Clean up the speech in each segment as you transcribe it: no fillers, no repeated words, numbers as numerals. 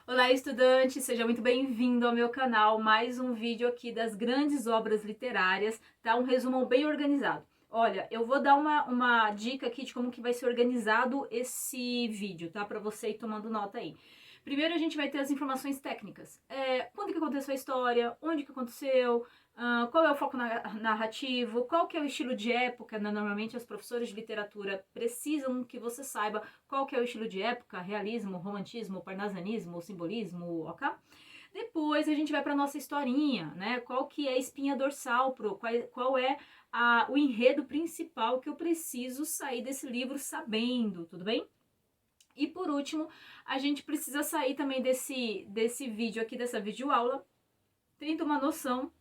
Olá, estudante! Seja muito bem-vindo ao meu canal. Mais um vídeo aqui das grandes obras literárias, tá? Um resumão bem organizado. Olha, eu vou dar uma dica aqui de como que vai ser organizado esse vídeo, tá? Para você ir tomando nota aí. Primeiro a gente vai ter as informações técnicas. Quando que aconteceu a história, onde que aconteceu, qual é o foco narrativo, qual que é o estilo de época, né? Normalmente os professores de literatura precisam que você saiba qual que é o estilo de época, realismo, romantismo, parnasianismo, simbolismo, ok? Depois a gente vai para nossa historinha, né? Qual que é a espinha dorsal, qual é o enredo principal que eu preciso sair desse livro sabendo, tudo bem? E por último, a gente precisa sair também desse vídeo aqui, dessa videoaula, tendo uma noção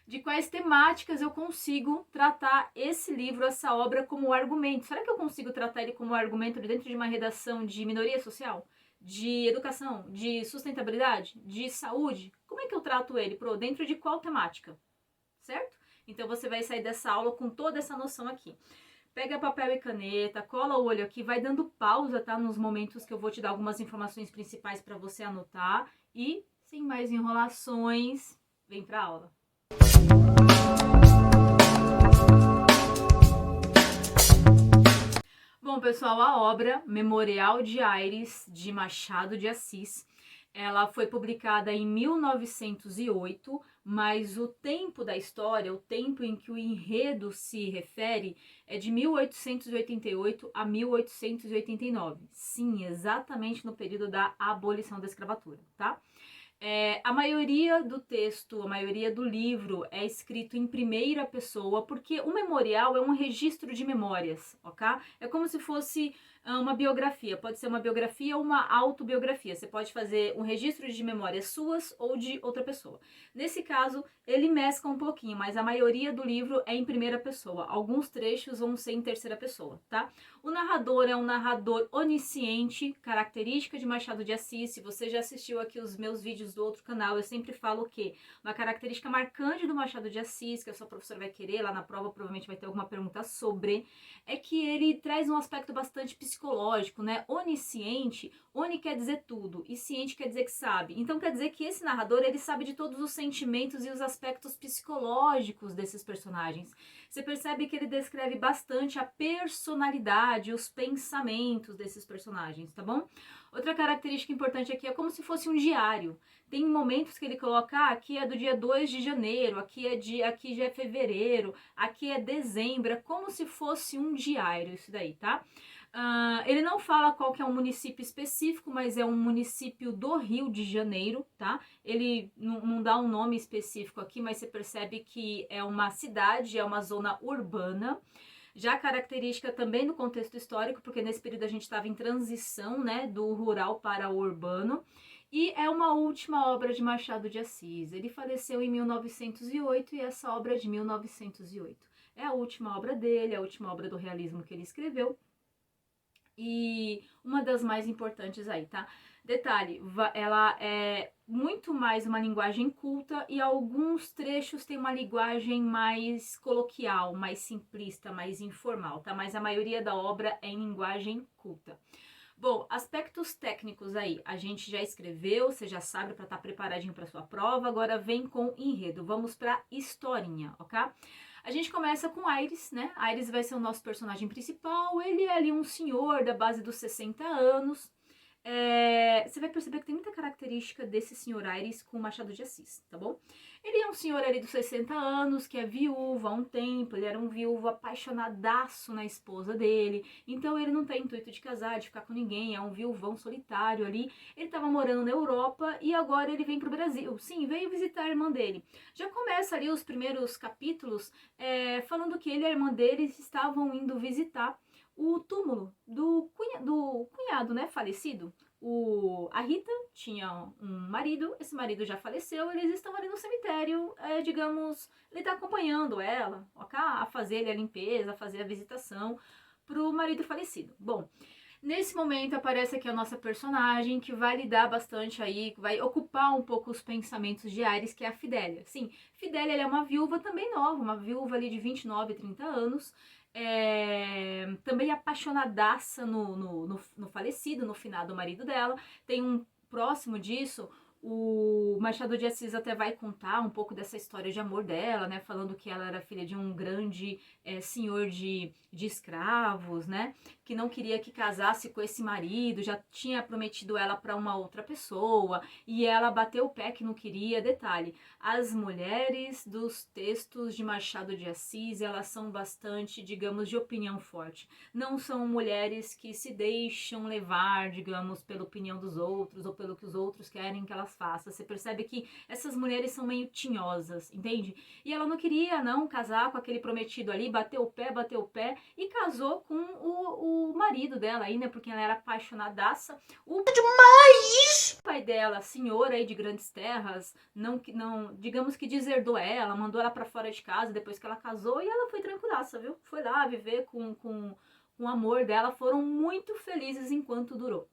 de quais temáticas eu consigo tratar esse livro, essa obra, como argumento. Será que eu consigo tratar ele como argumento dentro de uma redação de minoria social? De educação? De sustentabilidade? De saúde? Como é que eu trato ele? Dentro de qual temática? Certo? Então você vai sair dessa aula com toda essa noção aqui. Pega papel e caneta, cola o olho aqui, vai dando pausa, tá? Nos momentos que eu vou te dar algumas informações principais para você anotar. E, sem mais enrolações, vem pra aula. Bom, pessoal, a obra Memorial de Aires, de Machado de Assis, ela foi publicada em 1908, mas o tempo da história, o tempo em que o enredo se refere, é de 1888 a 1889. Sim, exatamente no período da abolição da escravatura, tá? A maioria do texto, a maioria do livro é escrito em primeira pessoa, porque o memorial é um registro de memórias, ok? É como se fosse uma biografia, pode ser uma biografia ou uma autobiografia. Você pode fazer um registro de memórias suas ou de outra pessoa. Nesse caso, ele mescla um pouquinho, mas a maioria do livro é em primeira pessoa. Alguns trechos vão ser em terceira pessoa, tá? O narrador é um narrador onisciente, característica de Machado de Assis. Se você já assistiu aqui os meus vídeos do outro canal, eu sempre falo que uma característica marcante do Machado de Assis, que a sua professora vai querer, lá na prova provavelmente vai ter alguma pergunta sobre, é que ele traz um aspecto bastante psicológico, né? Onisciente, oni quer dizer tudo e ciente quer dizer que sabe. Então quer dizer que esse narrador, ele sabe de todos os sentimentos e os aspectos psicológicos desses personagens. Você percebe que ele descreve bastante a personalidade, os pensamentos desses personagens, tá bom? Outra característica importante aqui é como se fosse um diário. Tem momentos que ele coloca, aqui é do dia 2 de janeiro, aqui já é fevereiro, aqui é dezembro, é como se fosse um diário isso daí, tá? Ele não fala qual que é um município específico, mas é um município do Rio de Janeiro, tá? Ele não dá um nome específico aqui, mas você percebe que é uma cidade, é uma zona urbana. Já característica também no contexto histórico, porque nesse período a gente estava em transição, né, do rural para o urbano. E é uma última obra de Machado de Assis. Ele faleceu em 1908 e essa obra é de 1908. É a última obra dele, a última obra do realismo que ele escreveu. E uma das mais importantes aí, tá? Detalhe, ela é muito mais uma linguagem culta e alguns trechos tem uma linguagem mais coloquial, mais simplista, mais informal, tá? Mas a maioria da obra é em linguagem culta. Bom, aspectos técnicos aí, a gente já escreveu, você já sabe para estar preparadinho para sua prova, agora vem com enredo. Vamos para historinha, ok? A gente começa com Aires, né? Aires vai ser o nosso personagem principal. Ele é ali um senhor da base dos 60 anos. Você vai perceber que tem muita característica desse senhor Aires com Machado de Assis, tá bom? Ele é um senhor ali dos 60 anos, que é viúvo há um tempo, ele era um viúvo apaixonadaço na esposa dele, então ele não tem intuito de casar, de ficar com ninguém, é um viúvão solitário ali. Ele estava morando na Europa e agora ele vem pro Brasil. Sim, veio visitar a irmã dele. Já começa ali os primeiros capítulos falando que ele e a irmã dele estavam indo visitar o túmulo do cunhado, né, falecido. A Rita tinha um marido, esse marido já faleceu, eles estão ali no cemitério, digamos, ele está acompanhando ela, ok? A fazer a limpeza, a fazer a visitação pro marido falecido. Bom, nesse momento aparece aqui a nossa personagem, que vai lidar bastante aí, vai ocupar um pouco os pensamentos de Ares, que é a Fidélia. Sim, Fidélia é uma viúva também nova, uma viúva ali de 29, 30 anos, também apaixonadaça no falecido, no finado marido dela. Tem um próximo disso, o Machado de Assis até vai contar um pouco dessa história de amor dela, né? Falando que ela era filha de um grande senhor de escravos, né? Que não queria que casasse com esse marido, já tinha prometido ela para uma outra pessoa, e ela bateu o pé que não queria. Detalhe, as mulheres dos textos de Machado de Assis, elas são bastante, digamos, de opinião forte. Não são mulheres que se deixam levar, digamos, pela opinião dos outros ou pelo que os outros querem que elas façam. Você percebe que essas mulheres são meio tinhosas, entende? E ela não queria, não, casar com aquele prometido ali, bateu o pé e casou com o marido dela aí, né? Porque ela era apaixonadaça. O pai dela, senhor aí de grandes terras, não, digamos que deserdou ela, mandou ela pra fora de casa depois que ela casou, e ela foi tranquilaça, viu? Foi lá viver com o amor dela, foram muito felizes enquanto durou.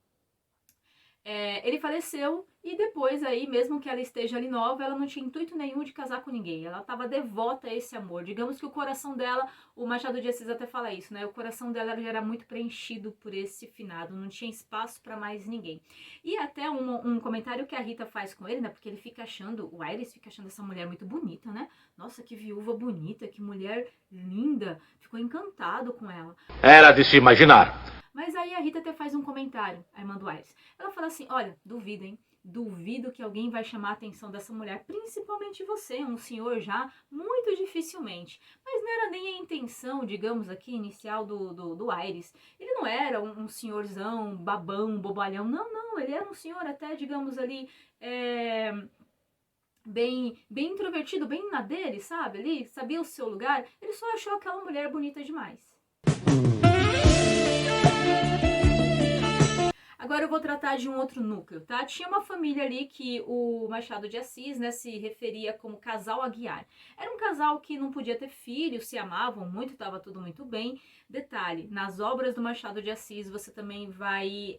Ele faleceu e depois aí, mesmo que ela esteja ali nova, ela não tinha intuito nenhum de casar com ninguém. Ela estava devota a esse amor. Digamos que o coração dela, o Machado de Assis até fala isso, né? O coração dela já era muito preenchido por esse finado, não tinha espaço para mais ninguém. E até um comentário que a Rita faz com ele, né? Porque ele fica achando, o Aires fica achando essa mulher muito bonita, né? Nossa, que viúva bonita, que mulher linda. Ficou encantado com ela. Era de se imaginar. Mas aí a Rita até faz um comentário, a irmã do Aires. Ela fala assim, olha, duvido, hein? Duvido que alguém vai chamar a atenção dessa mulher, principalmente você, um senhor já, muito dificilmente. Mas não era nem a intenção, digamos aqui, inicial do Aires. Ele não era um senhorzão, babão, bobalhão, não, ele era um senhor até, digamos ali, bem introvertido, bem na dele, sabe? Ele sabia o seu lugar, ele só achou aquela mulher bonita demais. Agora eu vou tratar de um outro núcleo, tá? Tinha uma família ali que o Machado de Assis, né, se referia como casal Aguiar. Era um casal que não podia ter filhos, se amavam muito, estava tudo muito bem. Detalhe, nas obras do Machado de Assis você também vai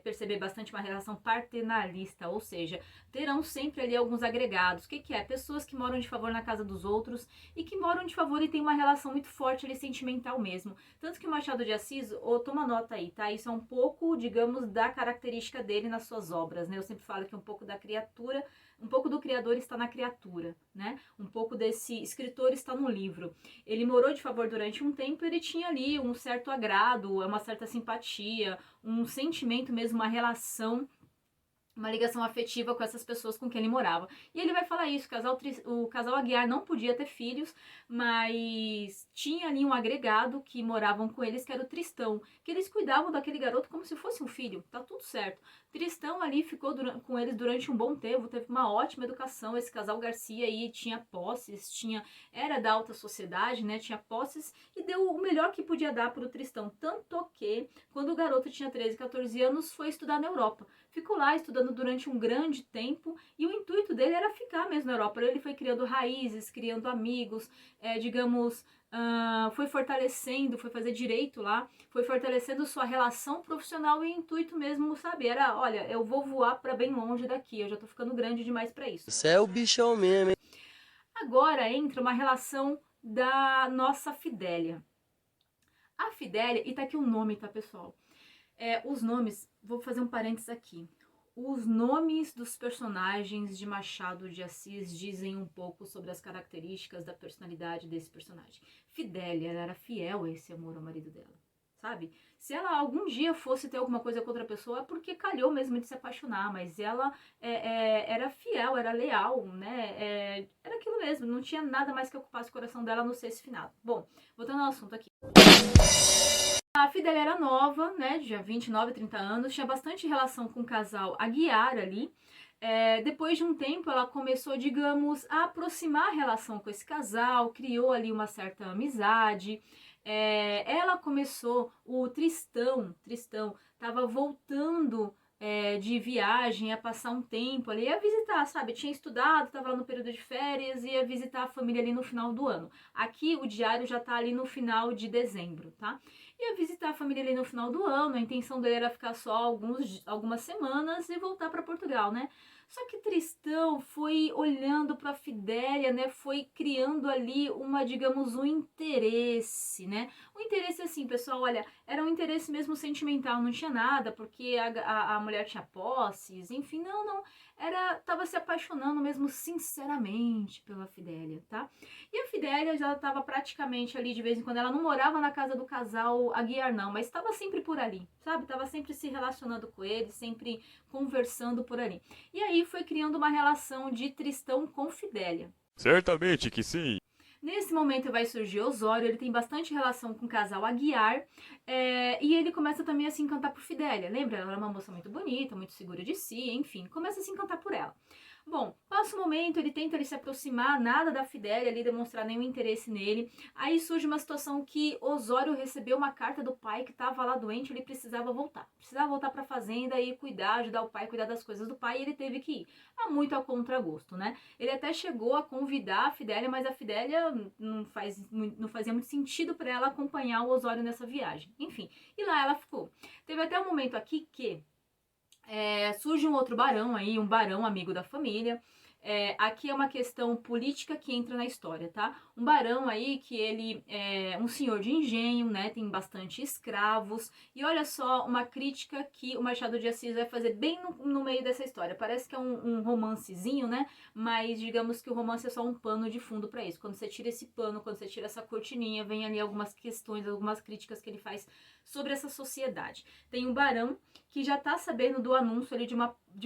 perceber bastante uma relação paternalista, ou seja, terão sempre ali alguns agregados. O que é? Pessoas que moram de favor na casa dos outros e que moram de favor e tem uma relação muito forte ali, sentimental mesmo. Tanto que o Machado de Assis, toma nota aí, tá? Isso é um pouco, digamos, da característica dele nas suas obras, né? Eu sempre falo que um pouco da criatura, um pouco do criador está na criatura, né? Um pouco desse escritor está no livro. Ele morou de favor durante um tempo, ele tinha ali um certo agrado, uma certa simpatia, um sentimento mesmo, uma relação, uma ligação afetiva com essas pessoas com quem ele morava. E ele vai falar isso, o casal Aguiar não podia ter filhos, mas tinha ali um agregado que moravam com eles, que era o Tristão, que eles cuidavam daquele garoto como se fosse um filho, tá tudo certo. Tristão ali ficou com eles durante um bom tempo, teve uma ótima educação, esse casal Garcia aí tinha posses, era da alta sociedade, né, tinha posses, e deu o melhor que podia dar pro Tristão, tanto que, quando o garoto tinha 13, 14 anos, foi estudar na Europa. Ficou lá estudando durante um grande tempo e o intuito dele era ficar mesmo na Europa. Ele foi criando raízes, criando amigos, foi fortalecendo, foi fazer direito lá, foi fortalecendo sua relação profissional e o intuito mesmo, sabe? Era, olha, eu vou voar para bem longe daqui, eu já tô ficando grande demais para isso. Você é o bichão mesmo, hein? Agora entra uma relação da nossa Fidélia. A Fidélia, e tá aqui o nome, tá, pessoal? Os nomes, vou fazer um parênteses aqui. Os nomes dos personagens de Machado de Assis dizem um pouco sobre as características da personalidade desse personagem. Fidélia, ela era fiel a esse amor ao marido dela, sabe? Se ela algum dia fosse ter alguma coisa com outra pessoa, é porque calhou mesmo de se apaixonar, mas ela era fiel, era leal, né? Era aquilo mesmo, não tinha nada mais que ocupasse o coração dela no ser esse finado. Bom, voltando ao assunto aqui. A Fidélia era nova, né, de 29, 30 anos, tinha bastante relação com o casal Aguiar ali. Depois de um tempo, ela começou, digamos, a aproximar a relação com esse casal, criou ali uma certa amizade. Ela começou, o Tristão estava voltando de viagem, a passar um tempo ali, ia visitar, sabe? Tinha estudado, estava lá no período de férias, ia visitar a família ali no final do ano. Aqui o diário já tá ali no final de dezembro, tá? ia visitar a família ali no final do ano, a intenção dele era ficar só algumas semanas e voltar para Portugal, né? Só que Tristão foi olhando para Fidélia, né? Foi criando ali digamos, um interesse, né? Um interesse assim, pessoal, olha, era um interesse mesmo sentimental, não tinha nada, porque a mulher tinha posses, enfim, não, tava se apaixonando mesmo sinceramente pela Fidélia, tá? E a Fidélia já estava praticamente ali de vez em quando, ela não morava na casa do casal Aguiar não, mas estava sempre por ali, sabe? Tava sempre se relacionando com ele, sempre conversando por ali. E aí foi criando uma relação de Tristão com Fidélia. Certamente que sim. Nesse momento vai surgir Osório, ele tem bastante relação com o casal Aguiar, e ele começa também a se encantar por Fidélia. Lembra? Ela era uma moça muito bonita, muito segura de si, enfim, começa a se encantar por ela. Bom, passa o momento, ele tenta se aproximar, nada da Fidélia ali, demonstrar nenhum interesse nele. Aí surge uma situação que Osório recebeu uma carta do pai que estava lá doente, ele precisava voltar. Precisava voltar para a fazenda e cuidar, ajudar o pai a cuidar das coisas do pai, e ele teve que ir. Muito a contragosto, né? Ele até chegou a convidar a Fidélia, mas a Fidélia não fazia muito sentido para ela acompanhar o Osório nessa viagem. Enfim, e lá ela ficou. Teve até um momento aqui que surge um outro barão aí, um barão amigo da família. Aqui é uma questão política que entra na história, tá? Um barão aí que ele é um senhor de engenho, né? Tem bastante escravos. E olha só uma crítica que o Machado de Assis vai fazer bem no meio dessa história. Parece que é um romancezinho, né? Mas digamos que o romance é só um pano de fundo para isso. Quando você tira esse pano, quando você tira essa cortininha, vem ali algumas questões, algumas críticas que ele faz sobre essa sociedade. Tem um barão que já está sabendo do anúncio ali de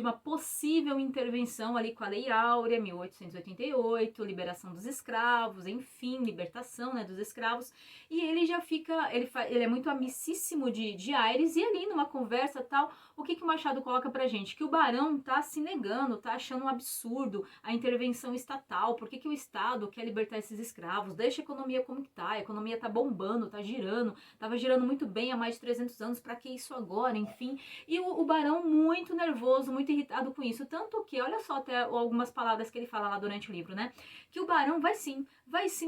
uma possível intervenção ali com a Lei Áurea, 1888, liberação dos escravos, enfim, libertação, né, dos escravos, e ele já fica, ele é muito amicíssimo de Aires, e ali numa conversa tal, o que o Machado coloca pra gente? Que o barão tá se negando, tá achando um absurdo a intervenção estatal, por que o Estado quer libertar esses escravos, deixa a economia como que tá, a economia tá bombando, tá girando, tava girando muito bem há mais de 300 anos, pra que isso agora, enfim, e o barão muito nervoso, muito irritado com isso, tanto que, olha só até algumas palavras que ele fala lá durante o livro, né, que o barão vai sim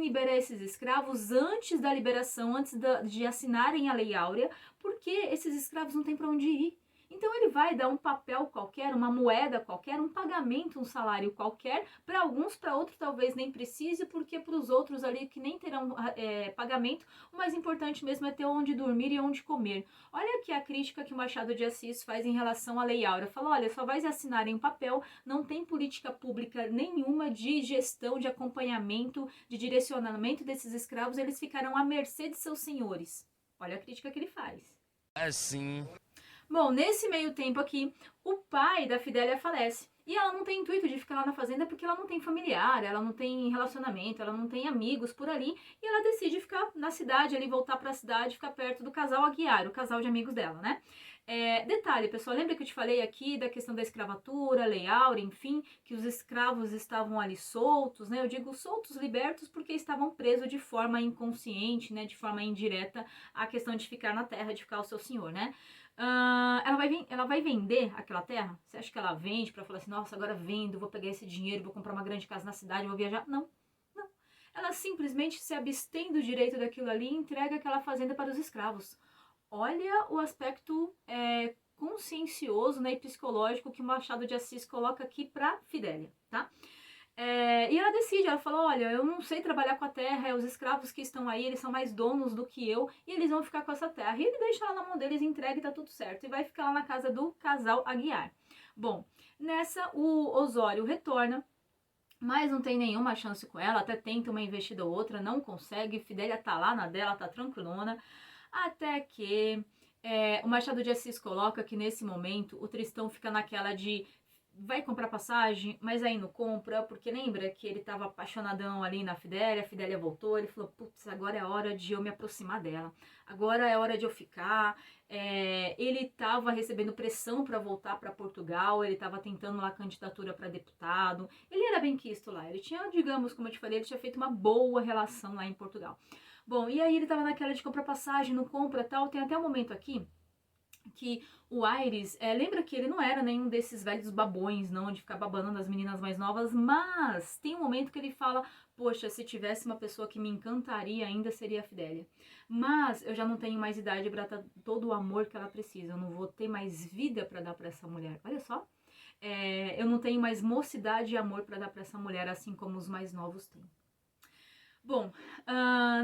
liberar esses escravos antes da liberação, antes de assinarem a Lei Áurea, porque esses escravos não têm para onde ir. Então ele vai dar um papel qualquer, uma moeda qualquer, um pagamento, um salário qualquer, para alguns, para outros talvez nem precise, porque para os outros ali que nem terão pagamento, o mais importante mesmo é ter onde dormir e onde comer. Olha aqui a crítica que o Machado de Assis faz em relação à Lei Áurea. Fala, olha, só vai assinar em papel, não tem política pública nenhuma de gestão, de acompanhamento, de direcionamento desses escravos, eles ficarão à mercê de seus senhores. Olha a crítica que ele faz. Assim. Bom, nesse meio tempo aqui, o pai da Fidélia falece. E ela não tem intuito de ficar lá na fazenda porque ela não tem familiar, ela não tem relacionamento, ela não tem amigos por ali. E ela decide ficar na cidade, ali voltar para a cidade, ficar perto do casal Aguiar, o casal de amigos dela, né? Detalhe, pessoal, lembra que eu te falei aqui da questão da escravatura, Lei Áurea, enfim, que os escravos estavam ali soltos, né? Eu digo soltos, libertos, porque estavam presos de forma inconsciente, né? De forma indireta, à questão de ficar na terra, de ficar o seu senhor, né? Ela vai vender aquela terra? Você acha que ela vende para falar assim, nossa, agora vendo, vou pegar esse dinheiro, vou comprar uma grande casa na cidade, vou viajar? Não, não. Ela simplesmente se abstém do direito daquilo ali e entrega aquela fazenda para os escravos. Olha o aspecto consciencioso, né, e psicológico que o Machado de Assis coloca aqui para Fidélia, tá? E ela decide, ela fala, olha, eu não sei trabalhar com a terra, os escravos que estão aí, eles são mais donos do que eu, e eles vão ficar com essa terra. E ele deixa ela na mão deles, entrega e tá tudo certo. E vai ficar lá na casa do casal Aguiar. Bom, nessa o Osório retorna, mas não tem nenhuma chance com ela, até tenta uma investida ou outra, não consegue, Fidélia tá lá na dela, tá tranquilona, até que o Machado de Assis coloca que nesse momento o Tristão fica naquela de vai comprar passagem, mas aí não compra, porque lembra que ele tava apaixonadão ali na Fidélia, a Fidélia voltou, ele falou, putz, agora é a hora de eu me aproximar dela, agora é a hora de eu ficar. Ele tava recebendo pressão para voltar para Portugal, ele tava tentando lá candidatura para deputado, ele era bem quisto lá, ele tinha, digamos, como eu te falei, ele tinha feito uma boa relação lá em Portugal. Bom, e aí ele tava naquela de comprar passagem, não compra tal, tem até um momento aqui que o Aires, lembra que ele não era nenhum desses velhos babões, não, de ficar babando as meninas mais novas, mas tem um momento que ele fala, poxa, se tivesse uma pessoa que me encantaria ainda seria a Fidélia, mas eu já não tenho mais idade para dar todo o amor que ela precisa, eu não vou ter mais vida para dar para essa mulher, olha só, eu não tenho mais mocidade e amor para dar para essa mulher, assim como os mais novos têm. Bom,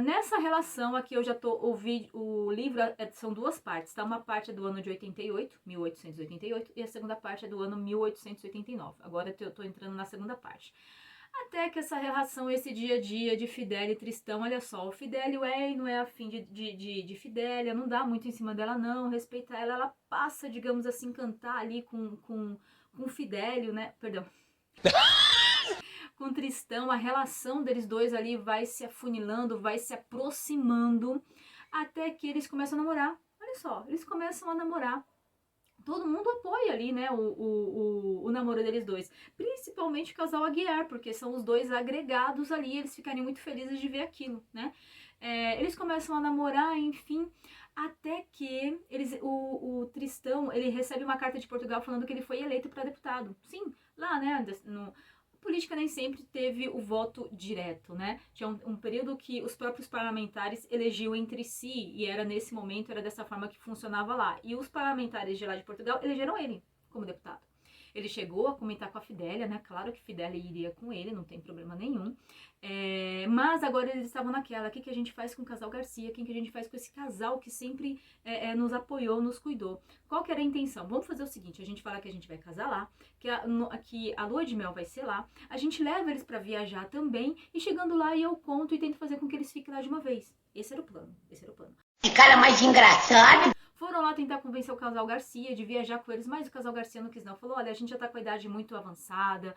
nessa relação aqui eu já ouvi o livro, são duas partes, tá? Uma parte é do ano de 1888, e a segunda parte é do ano 1889. Agora eu tô entrando na segunda parte. Até que essa relação, esse dia a dia de Fidélia e Tristão, olha só, o Fidélio e não é afim de Fidélia, não dá muito em cima dela não, respeita ela, ela passa, digamos assim, cantar ali com Fidélio, né? Perdão. Com Tristão, a relação deles dois ali vai se afunilando, vai se aproximando, até que eles começam a namorar. Olha só, eles começam a namorar. Todo mundo apoia ali, né, o namoro deles dois. Principalmente o casal Aguiar, porque são os dois agregados ali, eles ficariam muito felizes de ver aquilo, né. Eles começam a namorar, enfim, até que o Tristão, ele recebe uma carta de Portugal falando que ele foi eleito para deputado. Sim, lá, né, política nem sempre teve o voto direto, né? Tinha um período que os próprios parlamentares elegiam entre si, e era nesse momento, era dessa forma que funcionava lá. E os parlamentares de lá de Portugal elegeram ele como deputado. Ele chegou a comentar com a Fidélia, né? Claro que Fidélia iria com ele, não tem problema nenhum. Mas agora eles estavam naquela, o que a gente faz com o casal Garcia? O que a gente faz com esse casal que sempre nos apoiou, nos cuidou? Qual que era a intenção? Vamos fazer o seguinte, a gente fala que a gente vai casar lá, que a lua de mel vai ser lá, a gente leva eles para viajar também, e chegando lá eu conto e tento fazer com que eles fiquem lá de uma vez. Esse era o plano. Que cara mais engraçado! Foram lá tentar convencer o casal Garcia de viajar com eles, mas o casal Garcia não quis não. Falou, olha, a gente já tá com a idade muito avançada,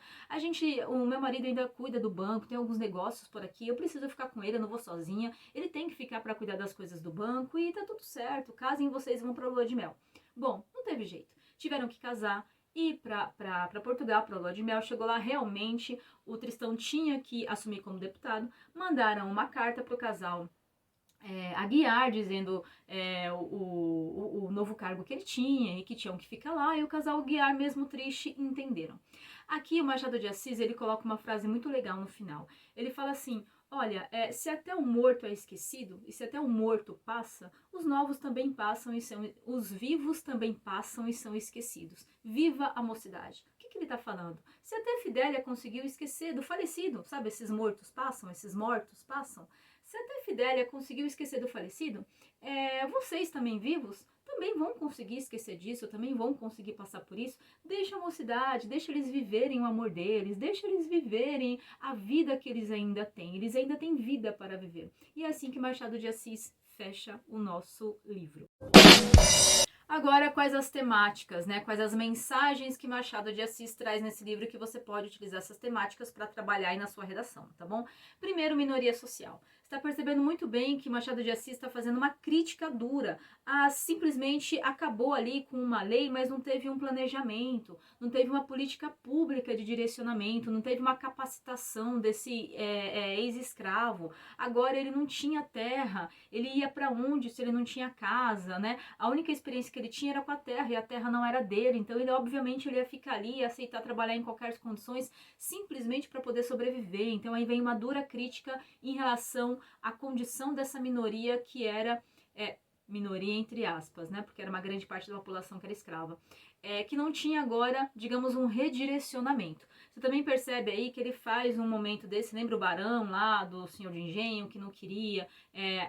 o meu marido ainda cuida do banco, tem alguns negócios por aqui, eu preciso ficar com ele, eu não vou sozinha, ele tem que ficar para cuidar das coisas do banco e tá tudo certo, casem vocês, vão pra lua de mel. Bom, não teve jeito, tiveram que casar, ir para Portugal, para lua de mel. Chegou lá, realmente o Tristão tinha que assumir como deputado, mandaram uma carta pro casal Aguiar, dizendo o novo cargo que ele tinha e que tinham que ficar lá, e o casal Aguiar, mesmo triste, entenderam. Aqui o Machado de Assis, ele coloca uma frase muito legal no final. Ele fala assim, olha, se até o morto é esquecido, e se até o morto passa, os novos também passam os vivos também passam e são esquecidos. Viva a mocidade. O que ele está falando? Se até Fidélia conseguiu esquecer do falecido, sabe, esses mortos passam, esses mortos passam, se até Fidélia conseguiu esquecer do falecido, vocês também vivos também vão conseguir esquecer disso, também vão conseguir passar por isso. Deixa a mocidade, deixa eles viverem o amor deles, deixa eles viverem a vida que eles ainda têm. Eles ainda têm vida para viver. E é assim que Machado de Assis fecha o nosso livro. Agora, quais as temáticas, né? Quais as mensagens que Machado de Assis traz nesse livro que você pode utilizar essas temáticas para trabalhar aí na sua redação, tá bom? Primeiro, minoria social. Está percebendo muito bem que Machado de Assis está fazendo uma crítica dura. Simplesmente acabou ali com uma lei, mas não teve um planejamento, não teve uma política pública de direcionamento, não teve uma capacitação desse ex-escravo. Agora ele não tinha terra, ele ia para onde se ele não tinha casa, né? A única experiência que ele tinha era com a terra, e a terra não era dele, então ele obviamente ele ia ficar ali, ia aceitar trabalhar em qualquer condições, simplesmente para poder sobreviver. Então aí vem uma dura crítica em relação à condição dessa minoria que era minoria entre aspas, né, porque era uma grande parte da população que era escrava, que não tinha agora, digamos, um redirecionamento. Você também percebe aí que ele faz um momento desse, lembra o Barão lá do Senhor de Engenho, que não queria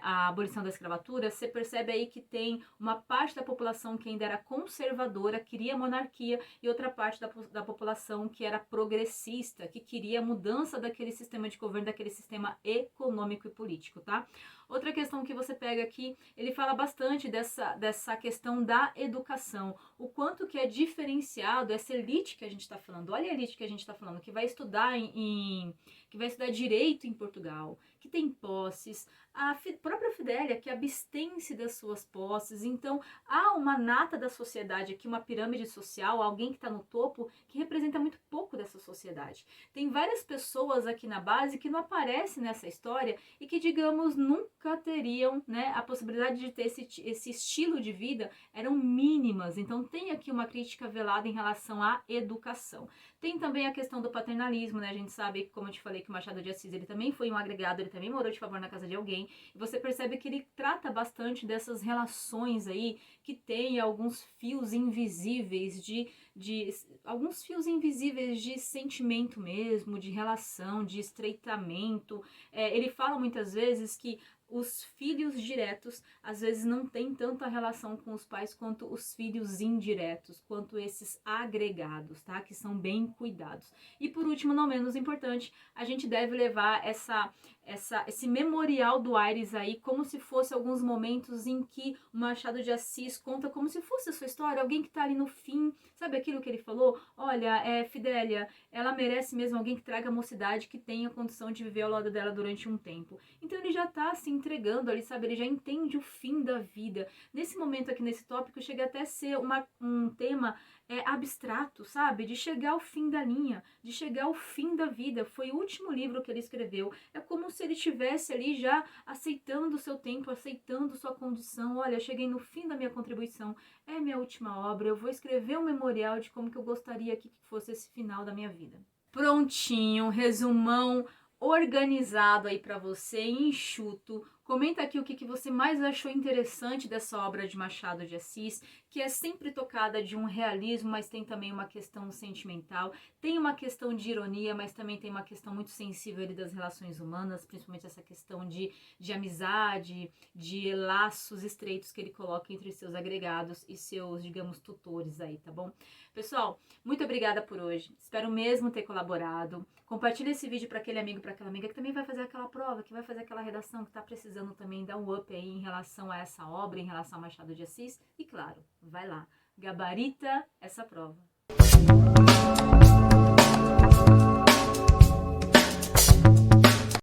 a abolição da escravatura? Você percebe aí que tem uma parte da população que ainda era conservadora, queria monarquia, e outra parte da população que era progressista, que queria a mudança daquele sistema de governo, daquele sistema econômico e político, tá? Outra questão que você pega aqui, ele fala bastante dessa questão da educação, o quanto que é diferenciado essa elite que a gente está falando. Olha a elite que a gente está falando, que vai estudar que vai estudar direito em Portugal, que tem posses, a própria Fidélia que abstém-se das suas posses. Então há uma nata da sociedade aqui, uma pirâmide social, alguém que está no topo que representa muito pouco dessa sociedade. sociedade. Tem várias pessoas aqui na base que não aparecem nessa história e que, digamos, nunca teriam, né, a possibilidade de ter esse estilo de vida, eram mínimas. Então tem aqui uma crítica velada em relação à educação. Tem também a questão do paternalismo, né? A gente sabe, como eu te falei, que o Machado de Assis, ele também foi um agregado, ele também morou de favor na casa de alguém. E você percebe que ele trata bastante dessas relações aí, que tem alguns fios invisíveis alguns fios invisíveis de sentimento mesmo, de relação, de estreitamento. Ele fala muitas vezes que os filhos diretos, às vezes, não têm tanta relação com os pais quanto os filhos indiretos, quanto esses agregados, tá? Que são bem cuidados. E por último, não menos importante, a gente deve levar esse memorial do Aires aí como se fosse alguns momentos em que o Machado de Assis conta como se fosse a sua história, alguém que tá ali no fim, sabe aquilo que ele falou? Olha, Fidélia, ela merece mesmo alguém que traga a mocidade, que tenha condição de viver ao lado dela durante um tempo. Então ele já tá se entregando ali, sabe? Ele já entende o fim da vida. Nesse momento aqui, nesse tópico, chega até a ser um tema abstrato, sabe? De chegar ao fim da linha, de chegar ao fim da vida. Foi o último livro que ele escreveu. É como se ele estivesse ali já aceitando o seu tempo, aceitando sua condição. Olha, cheguei no fim da minha contribuição, é minha última obra, eu vou escrever um memorial de como que eu gostaria que fosse esse final da minha vida. Prontinho, resumão organizado aí para você, enxuto. Comenta aqui o que você mais achou interessante dessa obra de Machado de Assis, que é sempre tocada de um realismo, mas tem também uma questão sentimental, tem uma questão de ironia, mas também tem uma questão muito sensível ali das relações humanas, principalmente essa questão de amizade, de laços estreitos que ele coloca entre seus agregados e seus, digamos, tutores aí, tá bom? Pessoal, muito obrigada por hoje, espero mesmo ter colaborado. Compartilha esse vídeo para aquele amigo, para aquela amiga que também vai fazer aquela prova, que vai fazer aquela redação, que está precisando também dar um up aí em relação a essa obra, em relação a Machado de Assis. E claro, vai lá, gabarita essa prova.